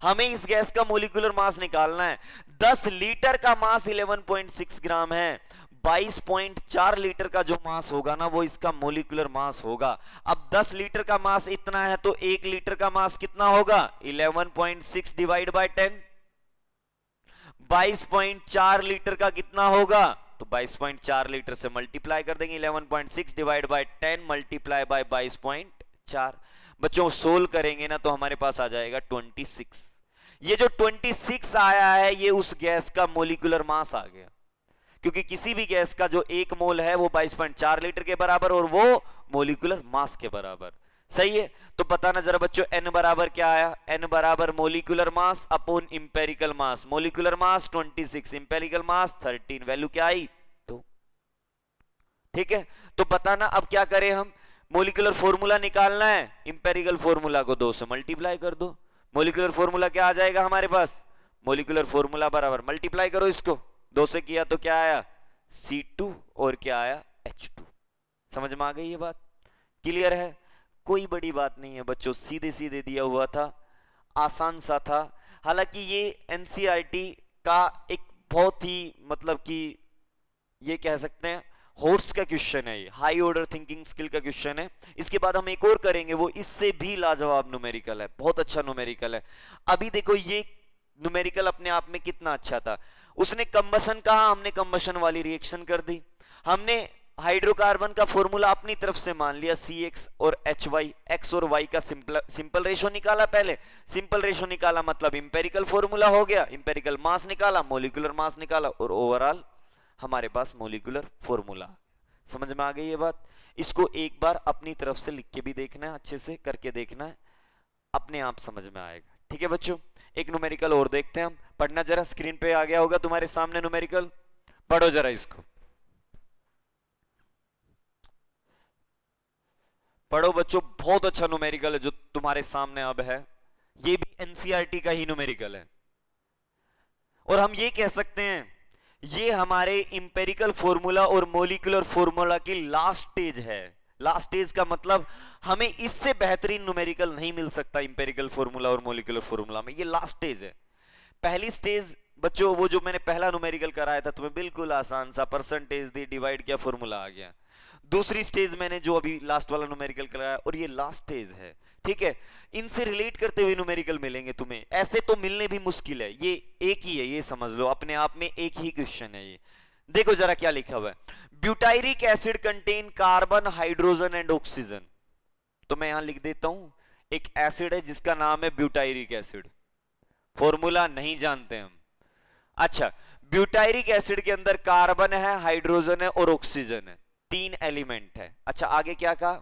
हमें इस गैस का मोलिकुलर मास निकालना है। 10 लीटर का मास 11.6 ग्राम है, 22.4 लीटर का जो मास होगा ना वो इसका मोलिकुलर मास होगा। अब 10 लीटर का मास इतना है तो 1 लीटर का मास कितना होगा, 11.6 डिवाइड बाय 10। 22.4 लीटर का कितना होगा, तो 22.4 लीटर से मल्टीप्लाई कर देंगे, 11.6 डिवाइड बाय 10 मल्टीप्लाई बाय 22.4। बच्चों सोल्व करेंगे ना तो हमारे पास आ जाएगा 26। ये जो 26 आया है ये उस गैस का मोलिकुलर मास आ गया, क्योंकि किसी भी गैस का जो 1 मोल है वो 22.4 लीटर के बराबर और वो मोलिकुलर मास के बराबर। सही है, तो बताना जरा बच्चों n बराबर क्या आया। n बराबर molecular mass upon empirical mass. Molecular मास 26, इंपेरिकल मास 13, वैल्यू क्या आई 2। ठीक है, तो बताना अब क्या करें हम, मोलिकुलर फॉर्मूला निकालना है, इंपेरिकल फॉर्मूला को 2 से मल्टीप्लाई कर दो। मोलिकुलर फॉर्मूला क्या आ जाएगा हमारे पास, मोलिकुलर फॉर्मूला बराबर मल्टीप्लाई करो इसको 2 से किया तो क्या आया C2 और क्या आया H2। समझ में आ गई ये बात, क्लियर है, कोई बड़ी बात नहीं है बच्चों, सीधे सीधे दिया हुआ था, आसान सा था। हालांकि ये एनसीईआरटी का एक बहुत ही मतलब कि ये कह सकते हैं हॉर्स का क्वेश्चन है, ये हाई ऑर्डर थिंकिंग स्किल का क्वेश्चन है। इसके बाद हम एक और करेंगे, वो इससे भी लाजवाब न्यूमेरिकल है, बहुत अच्छा न्यूमेरिकल है। अभी देखो ये न्यूमेरिकल अपने आप में कितना अच्छा था, उसने कंबसन कहा, हमने कंबसन वाली रिएक्शन कर दी, हमने हाइड्रोकार्बन का फॉर्मूला अपनी तरफ से मान लिया CX और HY, X और Y का सिंपल रेशो निकाला, पहले सिंपल रेशो निकाला मतलब इंपेरिकल फॉर्मूला हो गया, इंपेरिकल मास निकाला, मोलिकुलर मास निकाला और ओवरऑल हमारे पास मोलिकुलर फॉर्मूला। समझ में आ गई ये बात, इसको एक बार अपनी तरफ से लिख के भी देखना है, अच्छे से करके देखना है, अपने आप समझ में आएगा। ठीक है बच्चों, एक न्यूमेरिकल और देखते हैं हम, पढ़ना जरा, स्क्रीन पे आ गया होगा तुम्हारे सामने न्यूमेरिकल, पढ़ो जरा इसको, पढ़ो बच्चों, बहुत अच्छा न्यूमेरिकल है जो तुम्हारे सामने अब है, ये भी एनसीईआरटी का ही न्यूमेरिकल है। और हम ये कह सकते हैं ये हमारे इंपेरिकल फॉर्मूला और मोलिकुलर फॉर्मूला की लास्ट स्टेज है। लास्ट स्टेज का मतलब हमें इससे बेहतरीन न्यूमेरिकल नहीं मिल सकता इंपेरिकल फॉर्मूला और मोलिकुलर फॉर्मूला में, ये लास्ट स्टेज है। पहली स्टेज बच्चों वो जो मैंने पहला न्यूमेरिकल कराया था तुम्हें, बिल्कुल आसान सा, परसेंटेज दी, डिवाइड किया, फॉर्मूला आ गया। दूसरी स्टेज मैंने जो अभी लास्ट वाला न्यूमेरिकल कराया और ये लास्ट स्टेज है। ठीक है, इनसे रिलेट करते हुए न्यूमेरिकल मिलेंगे तुम्हें, ऐसे तो मिलने भी मुश्किल है, ये एक ही है, ये समझ लो अपने आप में एक ही क्वेश्चन है ये। देखो जरा क्या लिखा हुआ है, butyric acid contain carbon, hydrogen and oxygen. तो मैं यहां लिख देता हूं, एक एसिड है जिसका नाम है ब्यूटायरिक एसिड, फॉर्मूला नहीं जानते हम। अच्छा, ब्यूटायरिक एसिड के अंदर कार्बन है, हाइड्रोजन है और ऑक्सीजन है, 3 एलिमेंट है। अच्छा आगे क्या कहा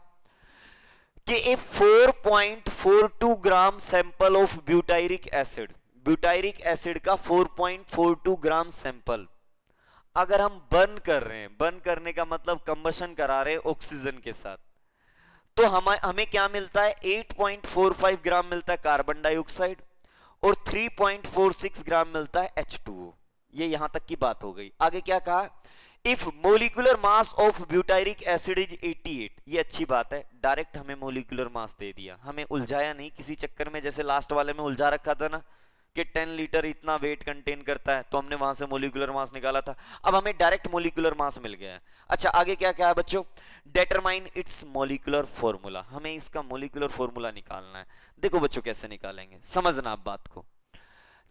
कि ए 4.42 gram sample of butyric acid, butyric acid का 4.42 ग्राम सैंपल अगर हम बर्न कर रहे हैं, बर्न करने का मतलब कंबशन करा रहे हैं ऑक्सीजन के साथ, तो हमें क्या मिलता है, 8.45 ग्राम मिलता है कार्बन डाइऑक्साइड और 3.46 ग्राम मिलता है H2O। ये यहां तक की बात हो गई। आगे क्या कहा, if molecular mass of butyric acid is 88, ये अच्छी बात है, डायरेक्ट हमें मोलिकुलर मास दे दिया, हमें उलझाया नहीं किसी चक्कर में, जैसे लास्ट वाले में उलझा रखा था ना कि 10 लीटर इतना वेट कंटेन करता है, तो हमने वहां से मोलिकुलर मास निकाला था, अब हमें डायरेक्ट मोलिकुलर मास मिल गया है। अच्छा आगे क्या क्या है बच्चों, डिटरमाइन इट्स मोलिकुलर फॉर्मूला, हमें इसका मोलिकुलर फॉर्मूला निकालना है। देखो बच्चों कैसे निकालेंगे, समझना आप बात को,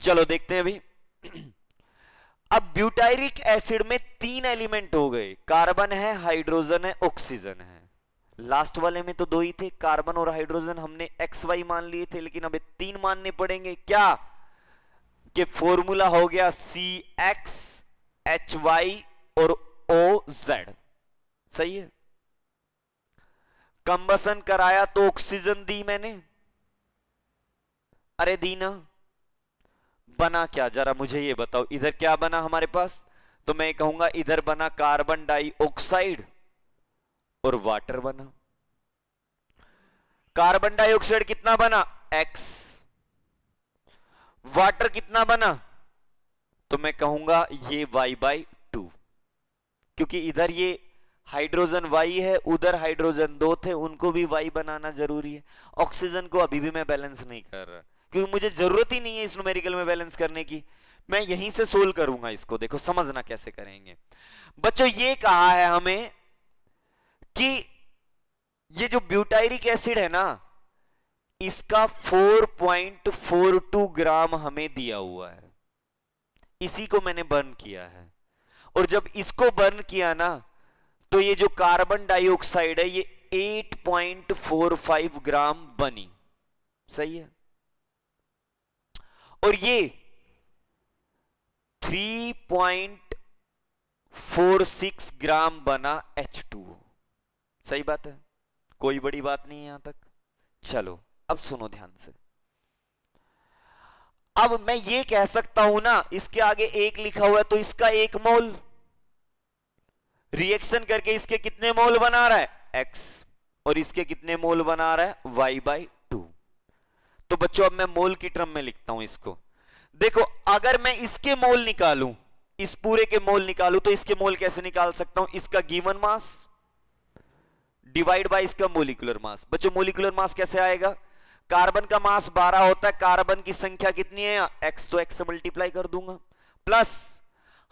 चलो देखते हैं अभी। अब ब्यूटायरिक एसिड में 3 एलिमेंट हो गए, कार्बन है, हाइड्रोजन है, ऑक्सीजन है। लास्ट वाले में तो 2 ही थे, कार्बन और हाइड्रोजन हमने XY मान लिए थे, लेकिन अब 3 मानने पड़ेंगे। क्या कि फॉर्मूला हो गया CX HY और OZ, सही है। कंबसन कराया तो ऑक्सीजन दी मैंने, अरे दी ना, बना क्या जरा मुझे ये बताओ, इधर क्या बना हमारे पास, तो मैं कहूंगा इधर बना कार्बन डाइऑक्साइड और वाटर बना। कार्बन डाइऑक्साइड कितना बना X, वाटर कितना बना, तो मैं कहूंगा ये Y/2, क्योंकि इधर ये हाइड्रोजन Y है, उधर हाइड्रोजन 2 थे, उनको भी Y बनाना जरूरी है। ऑक्सीजन को अभी भी मैं बैलेंस नहीं कर रहा, क्योंकि मुझे जरूरत ही नहीं है इस न्यूमेरिकल में बैलेंस करने की, मैं यहीं से सोल्व करूंगा इसको। देखो समझना कैसे करेंगे बच्चों, ये कहा है हमें कि ये जो ब्यूटायरिक एसिड है ना, इसका 4.42 ग्राम हमें दिया हुआ है, इसी को मैंने बर्न किया है, और जब इसको बर्न किया ना तो ये जो कार्बन डाइऑक्साइड है ये 8.45 ग्राम बनी, सही है। और ये 3.46 ग्राम बना H2O, सही बात है, कोई बड़ी बात नहीं है यहां तक। चलो अब सुनो ध्यान से। अब मैं ये कह सकता हूं ना, इसके आगे एक लिखा हुआ है तो इसका 1 मोल रिएक्शन करके इसके कितने मोल बना रहा है X, और इसके कितने मोल बना रहा है Y/2। तो बच्चों अब मैं मोल की टर्म में लिखता हूं इसको। देखो अगर मैं इसके मोल निकालूं, इस पूरे के मोल निकालूं, तो इसके मोल कैसे निकाल सकता हूं? इसका गिवन मास डिवाइड बाय इसका मोलिकुलर मास। बच्चों मोलिकुलर मास कैसे आएगा? कार्बन का मास 12 होता है, कार्बन की संख्या कितनी है X, तो X से मल्टीप्लाई कर दूंगा, प्लस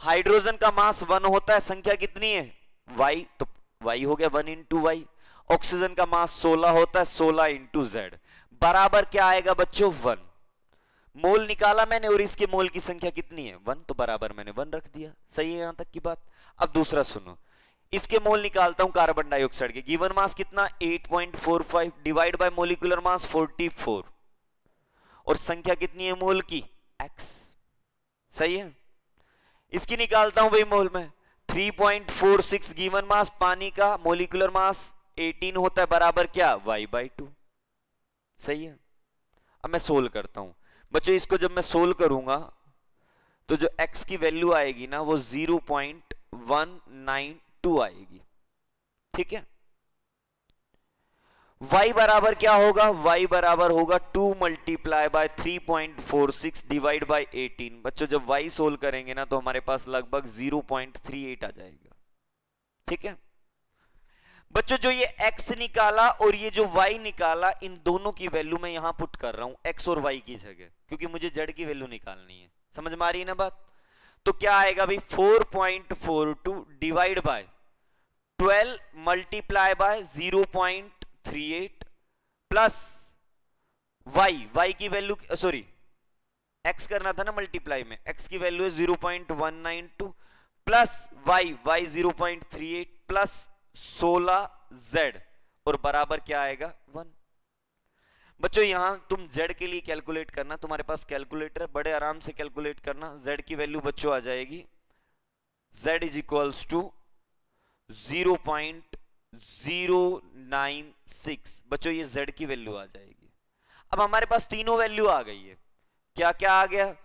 हाइड्रोजन का मास 1 होता है, संख्या कितनी है Y, तो Y हो गया 1 इंटू वाई। ऑक्सीजन का मास 16 होता है, 16 इंटू Z, बराबर क्या आएगा बच्चों 1। मोल निकाला मैंने और इसके मोल की संख्या कितनी है 1, तो बराबर मैंने 1 रख दिया। सही है यहां तक की बात। अब दूसरा सुनो, इसके मोल निकालता हूं कार्बन डाइऑक्साइड के। गिवन मास कितना 8.45 डिवाइड बाय मोलिकुलर मास 44, और संख्या कितनी है मोल की X, सही है। इसकी निकालता हूं भाई मोल में 3.46 गिवन मास, पानी का मोलिकुलर मास 18 होता है, बराबर क्या Y/2, सही है। अब मैं सोल्व करता हूं बच्चों, इसको जब मैं सोल्व करूंगा तो जो X की वैल्यू आएगी ना वो 0.192 आएगी, ठीक है। Y बराबर क्या होगा? Y बराबर होगा 2 मल्टीप्लाई बाय 3.46 डिवाइड बाय 18। बच्चों जब Y सोल्व करेंगे ना तो हमारे पास लगभग 0.38 आ जाएगा, ठीक है। बच्चों जो ये X निकाला और ये जो Y निकाला, इन दोनों की वैल्यू मैं यहां पुट कर रहा हूं X और Y की जगह, क्योंकि मुझे Z की वैल्यू निकालनी है। समझ में आ रही है ना बात? तो क्या आएगा भाई 4.42 divide by 12 multiply by 0.38 plus Y की वैल्यू, सॉरी X करना था ना मल्टीप्लाई में, X की वैल्यू है 0.192 प्लस Y 0.38 प्लस 16Z, और बराबर क्या आएगा 1। बच्चों यहां तुम Z के लिए कैलकुलेट करना, तुम्हारे पास कैलकुलेटर है, बड़े आराम से कैलकुलेट करना। Z की वैल्यू बच्चों आ जाएगी Z इज इक्वल्स टू 0.096। बच्चों ये Z की वैल्यू आ जाएगी। अब हमारे पास तीनों वैल्यू आ गई है। क्या क्या आ गया?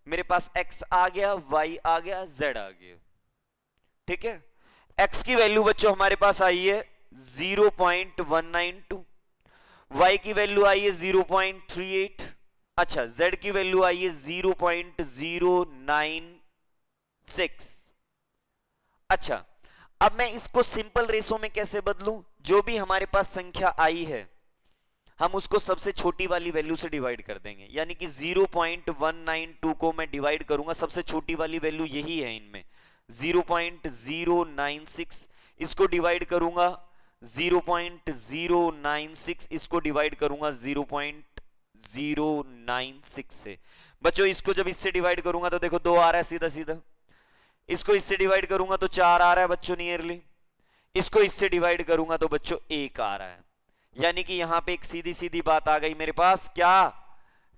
मेरे पास X आ गया, Y आ गया, Z आ गया, ठीक है। X की वैल्यू बच्चों हमारे पास आई है 0.192, Y की वैल्यू आई है 0.38, अच्छा Z की वैल्यू आई है 0.096। अच्छा अब मैं इसको सिंपल रेशो में कैसे बदलूं? जो भी हमारे पास संख्या आई है हम उसको सबसे छोटी वाली वैल्यू से डिवाइड कर देंगे, यानी कि 0.192 को मैं डिवाइड करूंगा, सबसे छोटी वाली वैल्यू यही है इनमें 0.096, इसको डिवाइड करूंगा 0.096, इसको डिवाइड करूंगा 0.096 से। बच्चों इसको जब इससे डिवाइड करूंगा तो देखो 2 आ रहा है सीधा सीधा, इसको इससे डिवाइड करूंगा तो 4 आ रहा है बच्चों नियरली, इसको इससे डिवाइड करूंगा तो बच्चों 1 आ रहा है। यानी कि यहां पे एक सीधी सीधी बात आ गई मेरे पास, क्या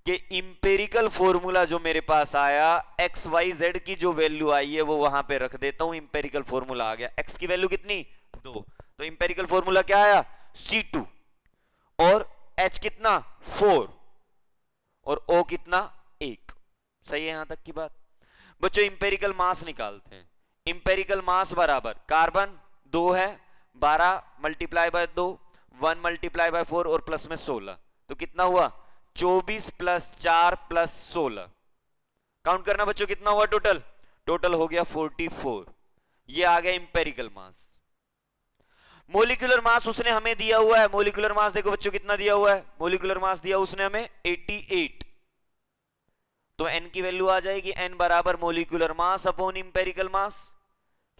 कि इंपेरिकल फॉर्मूला जो मेरे पास आया एक्स वाई जेड की जो वैल्यू आई है वो वहां पे रख देता हूं, इंपेरिकल फॉर्मूला आ गया। एक्स की वैल्यू कितनी 2, तो इंपेरिकल फॉर्मूला क्या आया C2, और H कितना 4 और O कितना 1। सही है यहां तक की बात? बच्चों इंपेरिकल मास निकालते हैं। इंपेरिकल मास बराबर कार्बन 2 है 12 मल्टीप्लाई बाय 2, 1 मल्टीप्लाई बाय 4 और प्लस में 16, तो कितना हुआ 24 प्लस 4 प्लस 16। काउंट करना बच्चों कितना हुआ टोटल, टोटल हो गया 44। ये आ गया इंपेरिकल मास। मोलिकुलर मास उसने हमें दिया हुआ है, मोलिकुलर मास देखो बच्चों कितना दिया हुआ है, मोलिकुलर मास दिया उसने हमें 88, तो n की वैल्यू आ जाएगी n बराबर मोलिकुलर मास अपॉन इंपेरिकल मास।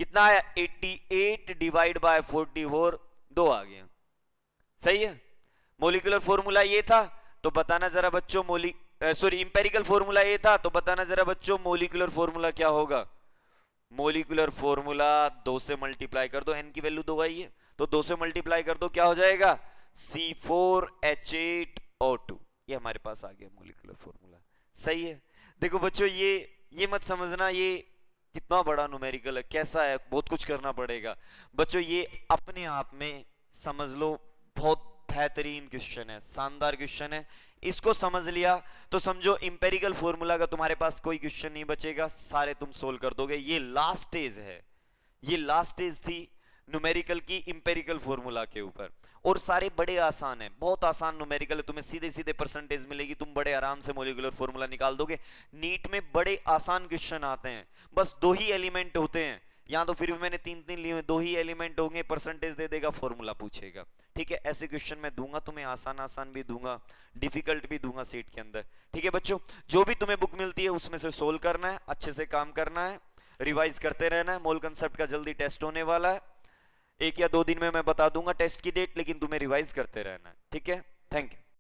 कितना आया 88 डिवाइड बाय 44, 2 आ गया। सही है, मोलिकुलर फॉर्मूला ये था, तो बताना जरा बच्चों सॉरी इंपेरिकल फॉर्मूला ये था, तो बताना जरा बच्चों मोलिकुलर फॉर्मूला क्या होगा। मोलिकुलर फॉर्मूला 2 से मल्टीप्लाई कर दो, n की वैल्यू 2 आई है, तो 2 से मल्टीप्लाई कर दो, क्या हो जाएगा C4H8O2। ये हमारे पास आ गया मोलिकुलर फॉर्मूला। सही है। देखो बच्चों ये मत समझना ये कितना बड़ा न्यूमेरिकल है, कैसा है, बहुत कुछ करना पड़ेगा। बच्चों ये अपने आप में समझ लो बहुत बेहतरीन क्वेश्चन है, शानदार क्वेश्चन है। इसको समझ लिया तो समझो इंपेरिकल फॉर्मूला का तुम्हारे पास कोई क्वेश्चन नहीं बचेगा, सारे तुम सोल्व कर दोगे। ये लास्ट स्टेज है, ये लास्ट स्टेज थी न्यूमेरिकल की इंपेरिकल फॉर्मूला के ऊपर। और सारे बड़े आसान है, बहुत आसान न्यूमेरिकल है, तुम्हें सीधे सीधे परसेंटेज मिलेगी, तुम बड़े आराम से मोलिकुलर फॉर्मूला निकाल दोगे। नीट में बड़े आसान क्वेश्चन आते हैं, बस 2 ही एलिमेंट होते हैं, यहां तो फिर भी मैंने 3 लिए, 2 ही एलिमेंट होंगे, परसेंटेज दे देगा, फॉर्मूला पूछेगा। ठीक है, ऐसे क्वेश्चन मैं दूंगा तुम्हें, आसान आसान भी दूंगा, डिफिकल्ट भी दूंगा सेट के अंदर। ठीक है बच्चों, जो भी तुम्हें बुक मिलती है उसमें से सोल्व करना है, अच्छे से काम करना है, रिवाइज करते रहना है। मोल कंसेप्ट का जल्दी टेस्ट होने वाला है, 1 या 2 दिन में मैं बता दूंगा टेस्ट की डेट, लेकिन तुम्हें रिवाइज करते रहना है। ठीक है, थैंक यू।